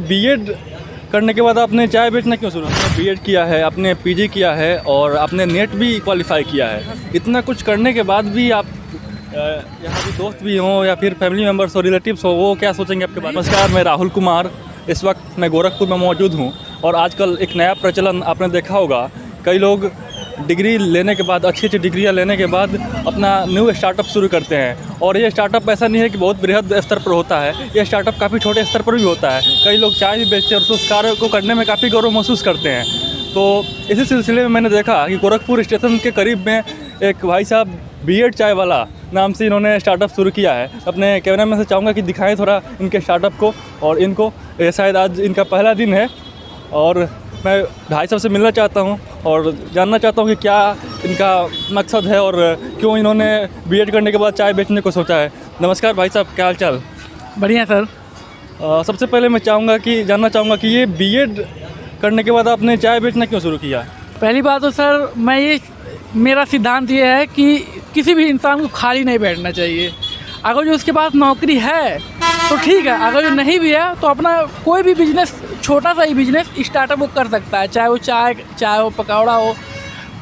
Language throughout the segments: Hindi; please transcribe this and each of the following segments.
बीएड करने के बाद आपने चाय बेचना क्यों शुरू किया? बीएड किया है, आपने पीजी किया है और आपने नेट भी क्वालिफाई किया है। इतना कुछ करने के बाद भी आप यहाँ भी दोस्त भी हों या फिर फैमिली मेम्बर्स हो, रिलेटिव्स हो, वो क्या सोचेंगे आपके बारे में? नमस्कार, मैं राहुल कुमार। इस वक्त मैं गोरखपुर में मौजूद हूँ और आजकल एक नया प्रचलन आपने देखा होगा, कई लोग डिग्री लेने के बाद, अच्छी अच्छी डिग्रियाँ लेने के बाद अपना न्यू स्टार्टअप शुरू करते हैं। और ये स्टार्टअप ऐसा नहीं है कि बहुत बृहद स्तर पर होता है, ये स्टार्टअप काफ़ी छोटे स्तर पर भी होता है। कई लोग चाय भी बेचते हैं और उस कार्य को करने में काफ़ी गौरव महसूस करते हैं। तो इसी सिलसिले में मैंने देखा कि गोरखपुर स्टेशन के करीब में एक भाई साहब बीएड चाय वाला नाम से इन्होंने स्टार्टअप शुरू किया है। अपने कैमरा मैन से चाहूँगा कि दिखाएं थोड़ा इनके स्टार्टअप को और इनको। ये शायद आज इनका पहला दिन है और मैं भाई साहब से मिलना चाहता हूं और जानना चाहता हूं कि क्या इनका मकसद है और क्यों इन्होंने बीएड करने के बाद चाय बेचने को सोचा है। नमस्कार भाई साहब, क्या हाल चाल? बढ़िया सर। सबसे पहले मैं जानना चाहूँगा कि ये बीएड करने के बाद आपने चाय बेचना क्यों शुरू किया? पहली बात तो सर मेरा सिद्धांत ये है कि किसी भी इंसान को खाली नहीं बैठना चाहिए। अगर जो उसके पास नौकरी है तो ठीक है, अगर जो नहीं भी है तो अपना कोई भी बिजनेस, छोटा सा ही बिजनेस स्टार्टअप वो कर सकता है। चाहे वो चाय हो, पकौड़ा हो,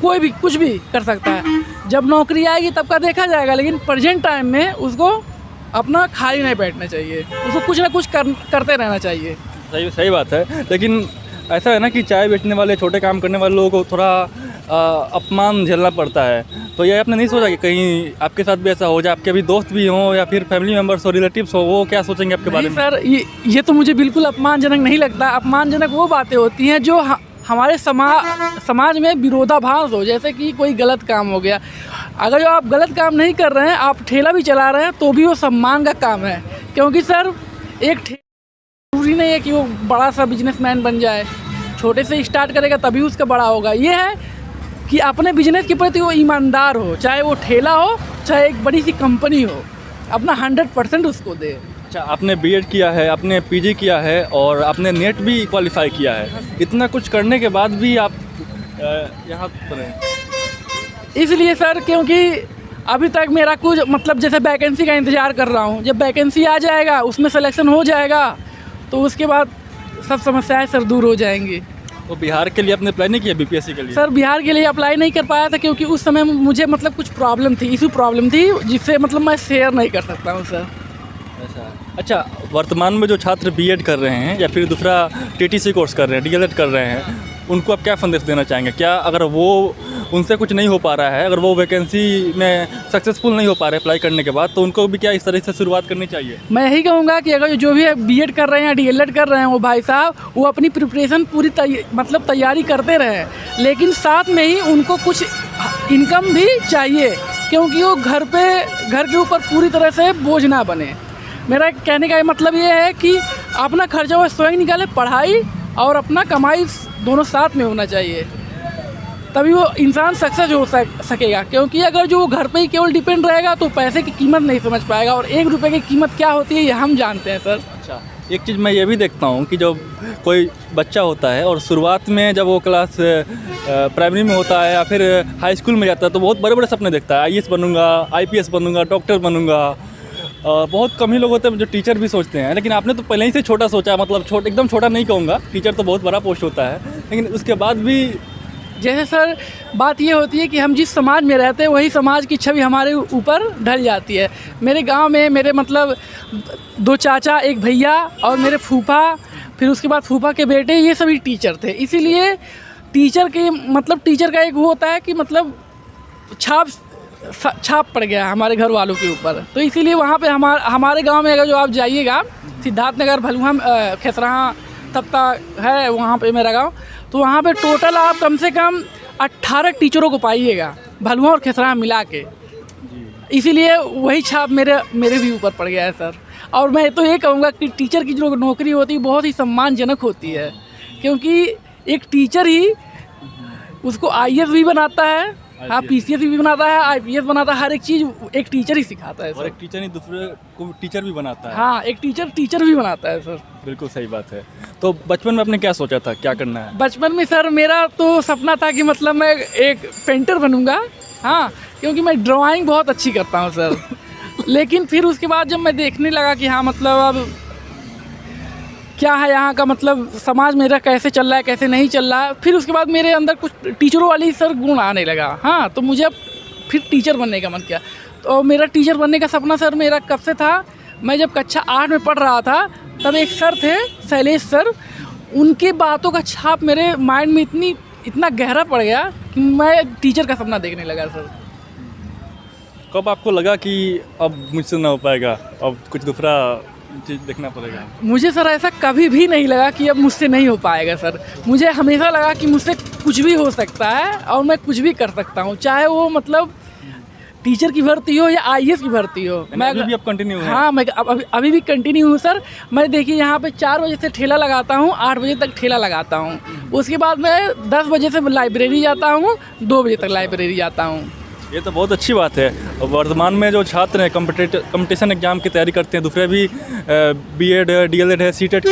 कोई भी कुछ भी कर सकता है। जब नौकरी आएगी तब का देखा जाएगा, लेकिन प्रेजेंट टाइम में उसको अपना खाली नहीं बैठना चाहिए, उसको कुछ ना कुछ करते रहना चाहिए। सही बात है। लेकिन ऐसा है ना कि चाय बेचने वाले, छोटे काम करने वाले लोगों को थोड़ा अपमान झेलना पड़ता है। तो ये आपने नहीं सोचा कि कहीं आपके साथ भी ऐसा हो जाए? आपके भी दोस्त भी हों या फिर फैमिली मेम्बर्स हो, रिलेटिव्स हो, वो क्या सोचेंगे आपके बारे में? सर ये तो मुझे बिल्कुल अपमानजनक नहीं लगता। अपमानजनक वो बातें होती हैं जो हमारे समाज में विरोधाभास हो, जैसे कि कोई गलत काम हो गया। अगर जो आप गलत काम नहीं कर रहे हैं, आप ठेला भी चला रहे हैं, तो भी वो सम्मान का काम है। क्योंकि सर एक जरूरी नहीं है कि वो बड़ा सा बिजनेसमैन बन जाए, छोटे से स्टार्ट करेगा तभी उसका बड़ा होगा। ये है कि अपने बिजनेस के प्रति वो ईमानदार हो, चाहे वो ठेला हो, चाहे एक बड़ी सी कंपनी हो, अपना 100% उसको दे। अच्छा, आपने बीएड किया है, आपने पीजी किया है और आपने नेट भी क्वालिफाई किया है। इतना कुछ करने के बाद भी आप यहाँ पर हैं? इसलिए सर क्योंकि अभी तक मेरा कुछ मतलब जैसे वैकेंसी का इंतज़ार कर रहा हूँ। जब वैकेंसी आ जाएगा, उसमें सिलेक्शन हो जाएगा, तो उसके बाद सब समस्याएं सर दूर हो जाएंगी। तो बिहार के लिए आपने अप्लाई नहीं किया बीपीएससी के लिए? सर बिहार के लिए अप्लाई नहीं कर पाया था क्योंकि उस समय मुझे मतलब कुछ प्रॉब्लम थी, जिससे मतलब मैं शेयर नहीं कर सकता हूँ सर। अच्छा, वर्तमान में जो छात्र बीएड कर रहे हैं या फिर दूसरा टीटीसी कोर्स कर रहे हैं, डीएलएड कर रहे हैं, उनको आप क्या संदेश देना चाहेंगे? क्या अगर वो उनसे कुछ नहीं हो पा रहा है, अगर वो वैकेंसी में सक्सेसफुल नहीं हो पा रहे अप्लाई करने के बाद, तो उनको भी क्या इस तरह से शुरुआत करनी चाहिए? मैं यही कहूँगा कि अगर जो भी बीएड कर रहे हैं या डीएलएड कर रहे हैं वो भाई साहब, वो अपनी प्रिपरेशन पूरी तैयारी करते रहें, लेकिन साथ में ही उनको कुछ इनकम भी चाहिए, क्योंकि वो घर के ऊपर पूरी तरह से बोझ ना बने। मेरा कहने का मतलब ये है कि अपना खर्चा वो स्वयं निकाले, पढ़ाई और अपना कमाई दोनों साथ में होना चाहिए, तभी वो इंसान सक्सेस हो सकेगा। क्योंकि अगर जो घर पे ही केवल डिपेंड रहेगा तो पैसे की कीमत नहीं समझ पाएगा, और 1 रुपये की कीमत क्या होती है ये हम जानते हैं सर। अच्छा, एक चीज़ मैं ये भी देखता हूँ कि जब कोई बच्चा होता है और शुरुआत में जब वो क्लास प्राइमरी में होता है या फिर हाई स्कूल में जाता है, तो बहुत बड़े बड़े सपने देखता है, आईएएस बनूंगा, आईपीएस बनूंगा, डॉक्टर बनूंगा। बहुत कम ही लोग होते हैं जो टीचर भी सोचते हैं, लेकिन आपने तो पहले ही से छोटा सोचा, मतलब एकदम छोटा नहीं कहूँगा, टीचर तो बहुत बड़ा पोस्ट होता है, लेकिन उसके बाद भी जैसे सर बात ये होती है कि हम जिस समाज में रहते हैं वही समाज की छवि हमारे ऊपर ढल जाती है। मेरे गांव में मेरे मतलब 2 चाचा, एक भैया और मेरे फूफा, फिर उसके बाद फूफा के बेटे, ये सभी टीचर थे। इसीलिए टीचर का एक वो होता है कि मतलब छाप पड़ गया हमारे घर वालों के ऊपर। तो इसीलिए वहाँ पे हमारे गांव में अगर जो आप जाइएगा, सिद्धार्थनगर, भलुआ, खेसराहा तप्ता है वहाँ पे मेरा गांव, तो वहाँ पे टोटल आप कम से कम 18 टीचरों को पाइएगा, भलुआ और खेसराहा मिला के। इसीलिए वही छाप मेरे भी ऊपर पड़ गया है सर। और मैं तो ये कहूँगा कि टीचर की जो नौकरी होती है बहुत ही सम्मानजनक होती है, क्योंकि एक टीचर ही उसको आईएएस भी बनाता है, हाँ, पीसीएस भी बनाता है, आईपीएस बनाता है, हर एक चीज़ एक टीचर ही सिखाता है सर। और एक टीचर नहीं, दूसरे को टीचर भी बनाता है। हाँ, एक टीचर भी बनाता है सर। बिल्कुल सही बात है। तो बचपन में आपने क्या सोचा था, क्या करना है? बचपन में सर मेरा तो सपना था कि मतलब मैं एक पेंटर बनूंगा, हाँ, क्योंकि मैं ड्राइंग बहुत अच्छी करता हूँ सर। लेकिन फिर उसके बाद जब मैं देखने लगा कि हाँ मतलब अब क्या है यहाँ का मतलब समाज मेरा कैसे चल रहा है कैसे नहीं चल रहा है। फिर उसके बाद मेरे अंदर कुछ टीचरों वाली सर गुण आने लगा। हाँ, तो मुझे अब फिर टीचर बनने का मन किया। तो मेरा टीचर बनने का सपना सर मेरा कब से था, मैं जब कक्षा 8 में पढ़ रहा था तब एक सर थे शैलेश सर, उनकी बातों का छाप मेरे माइंड में इतना गहरा पड़ गया कि मैं टीचर का सपना देखने लगा सर। कब आपको लगा कि अब मुझसे ना हो पाएगा, अब कुछ दूसरा चीज़ देखना पड़ेगा? मुझे सर ऐसा कभी भी नहीं लगा कि अब मुझसे नहीं हो पाएगा सर। मुझे हमेशा लगा कि मुझसे कुछ भी हो सकता है और मैं कुछ भी कर सकता हूँ, चाहे वो मतलब टीचर की भर्ती हो या IAS की भर्ती हो। मैं अभी भी अब कंटिन्यू है? हाँ, मैं अभी भी कंटिन्यू हूँ सर। मैं देखिए यहाँ पे 4 बजे से ठेला लगाता हूँ, 8 बजे तक ठेला लगाता हूँ। उसके बाद मैं 10 बजे से लाइब्रेरी जाता हूँ, 2 बजे तक लाइब्रेरी जाता हूँ। ये तो बहुत अच्छी बात है। वर्तमान में जो छात्र हैं कंपटीशन एग्जाम की तैयारी करते हैं, दूसरे भी B.Ed है, D.Led है, C.Tet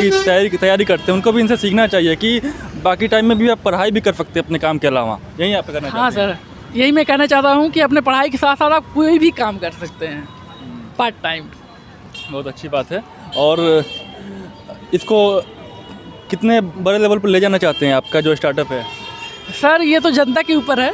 की तैयारी करते हैं, उनको भी इनसे सीखना चाहिए कि बाकी टाइम में भी आप पढ़ाई भी कर सकते हैं अपने काम के अलावा। यही आप करना चाहते हैं? हाँ सर, यही मैं कहना चाहता हूँ कि अपने पढ़ाई के साथ साथ आप कोई भी काम कर सकते हैं पार्ट टाइम। बहुत अच्छी बात है। और इसको कितने बड़े लेवल पर ले जाना चाहते हैं आपका जो स्टार्टअप है? सर ये तो जनता के ऊपर है।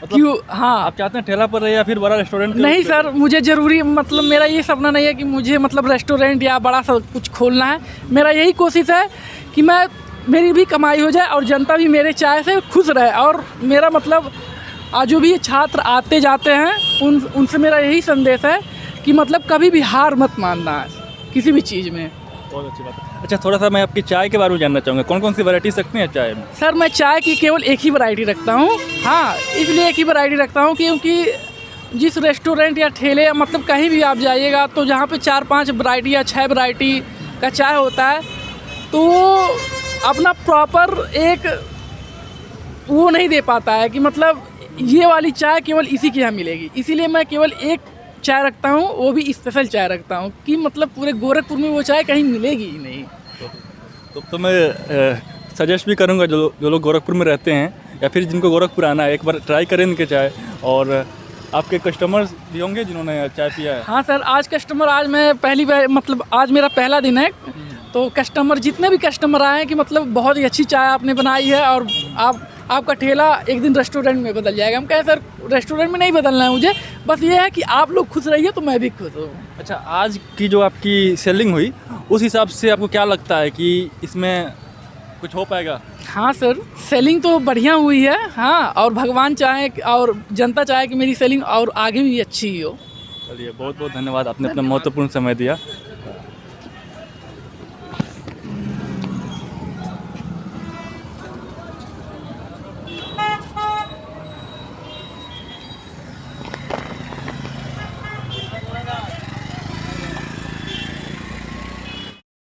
क्यों? हाँ, आप चाहते हैं ठेला पर रहे या फिर बड़ा रेस्टोरेंट? नहीं सर, मुझे ज़रूरी मतलब मेरा ये सपना नहीं है कि मुझे मतलब रेस्टोरेंट या बड़ा सा कुछ खोलना है। मेरा यही कोशिश है कि मेरी भी कमाई हो जाए और जनता भी मेरे चाय से खुश रहे। और मेरा मतलब आज जो भी छात्र आते जाते हैं उनसे मेरा यही संदेश है कि मतलब कभी भी हार मत मानना है किसी भी चीज़ में। बहुत अच्छी बात है। अच्छा, थोड़ा सा मैं आपकी चाय के बारे में जानना चाहूँगा। कौन कौन सी वैरायटी सकते हैं चाय में? सर मैं चाय की केवल एक ही वैरायटी रखता हूँ। हाँ, इसलिए एक ही वैरायटी रखता हूँ क्योंकि जिस रेस्टोरेंट या ठेले या मतलब कहीं भी आप जाइएगा तो जहाँ पे 4-5 वैरायटी या 6 वैरायटी का चाय होता है तो वो अपना प्रॉपर एक वो नहीं दे पाता है कि मतलब ये वाली चाय केवल इसी के यहाँ मिलेगी। इसीलिए मैं केवल एक चाय रखता हूँ, वो भी स्पेशल चाय रखता हूँ कि मतलब पूरे गोरखपुर में वो चाय कहीं मिलेगी ही नहीं। तो मैं सजेस्ट भी करूँगा जो लोग गोरखपुर में रहते हैं या फिर जिनको गोरखपुर आना है, एक बार ट्राई करें इनके चाय। और आपके कस्टमर्स भी होंगे जिन्होंने चाय पिया है? हाँ सर, आज कस्टमर आज मैं पहली बार मतलब आज मेरा पहला दिन है तो कस्टमर जितने भी कस्टमर आए हैं कि मतलब बहुत ही अच्छी चाय आपने बनाई है और आपका ठेला एक दिन रेस्टोरेंट में बदल जाएगा। हम कहें सर रेस्टोरेंट में नहीं बदलना है मुझे, बस ये है कि आप लोग खुश रहिए तो मैं भी खुश हूँ। अच्छा, आज की जो आपकी सेलिंग हुई उस हिसाब से आपको क्या लगता है कि इसमें कुछ हो पाएगा? हाँ सर, सेलिंग तो बढ़िया हुई है। हाँ, और भगवान चाहे और जनता चाहे कि मेरी सेलिंग और आगे भी अच्छी ही हो। चलिए, बहुत बहुत धन्यवाद, आपने अपना महत्वपूर्ण समय दिया।